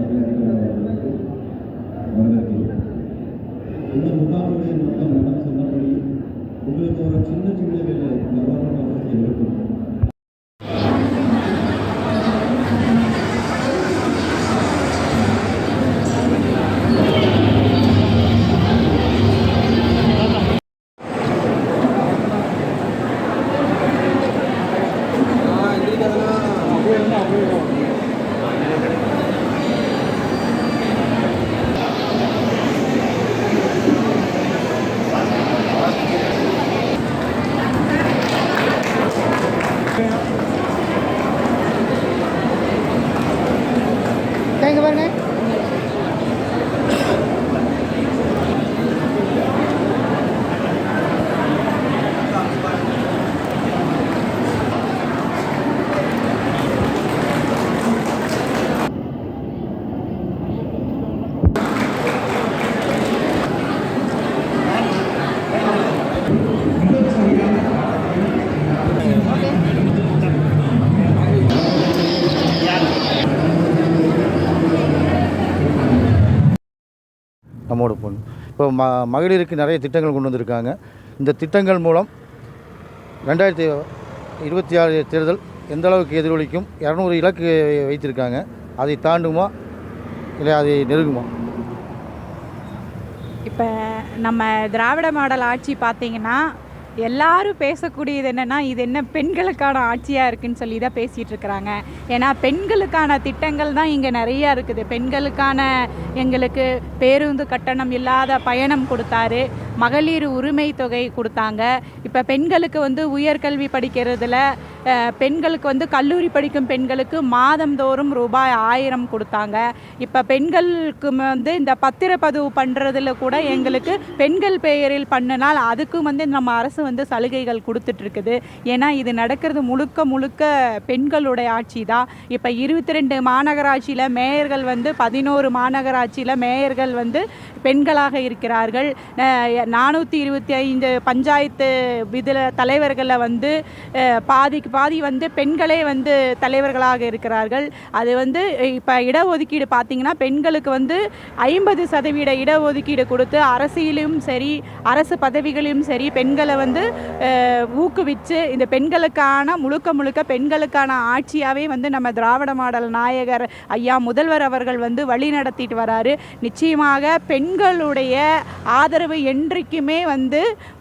அவர்களுக்கு வரவேற்கிறேன். இந்த முகாமுடைய நோக்கம் மேடம் சொன்னபடி உங்களுக்கு ஒரு சின்ன சின்ன வேலை கவர்மெண்ட் இருக்கும். தேங்க பாருங்க. நம்மோட பொண்ணு இப்போ மகளிருக்கு நிறைய திட்டங்கள் கொண்டு வந்திருக்காங்க. இந்த திட்டங்கள் மூலம் 2026 தேர்தல் எந்த அளவுக்கு எதிரொலிக்கும்? 200 இலக்கு வைத்திருக்காங்க. அதை தாண்டுமா இல்லை அதை நெருங்குமா? இப்போ நம்ம திராவிட மாடல் ஆட்சி பார்த்திங்கன்னா எல்லாரும் பேசக்கூடியது என்னென்னா, இது என்ன பெண்களுக்கான ஆட்சியாக இருக்குதுன்னு சொல்லி தான் பேசிகிட்டு இருக்கிறாங்க. ஏன்னா பெண்களுக்கான திட்டங்கள் தான் இங்கே நிறையா இருக்குது. பெண்களுக்கான எங்களுக்கு பேருந்து கட்டணம் இல்லாத பயணம் கொடுத்தாரு, மகளிர் உரிமை தொகை கொடுத்தாங்க. இப்போ பெண்களுக்கு வந்து உயர்கல்வி படிக்கிறதுல பெண்களுக்கு கல்லூரி படிக்கும் பெண்களுக்கு மாதந்தோறும் ரூபாய் 1000 கொடுத்தாங்க. இப்போ பெண்களுக்கு இந்த பத்திரப்பதிவு பண்ணுறதுல கூட எங்களுக்கு பெண்கள் பெயரில் பண்ணினால் அதுக்கும் நம்ம அரசு சலுகைகள் கொடுத்துட்ருக்குது. ஏன்னா இது நடக்கிறது முழுக்க முழுக்க பெண்களுடைய ஆட்சி தான். இப்போ 22 மாநகராட்சியில் மேயர்கள் 11 மாநகராட்சியில் மேயர்கள் பெண்களாக இருக்கிறார்கள். 425 பஞ்சாயத்து இதில் தலைவர்களை பாதிக்கு பாதி பெண்களே தலைவர்களாக இருக்கிறார்கள். அது இப்போ இடஒதுக்கீடு பார்த்திங்கன்னா பெண்களுக்கு 50% இடஒதுக்கீடு கொடுத்து அரசியலும் சரி அரசு பதவிகளிலும் சரி பெண்களை ஊக்குவிச்சு இந்த பெண்களுக்கான முழுக்க முழுக்க பெண்களுக்கான ஆட்சியாகவே நம்ம திராவிட மாடல் நாயகர் ஐயா முதல்வர் அவர்கள் வழி நடத்திட்டு வராரு. நிச்சயமாக பெண்களுடைய ஆதரவு என்றைக்குமே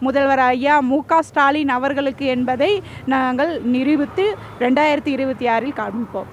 முதல்வர் ஐயா மு.க. ஸ்டாலின் அவர்களுக்கு என்பதை நாங்கள் நிரூபித்து 2026 காண்பிப்போம்.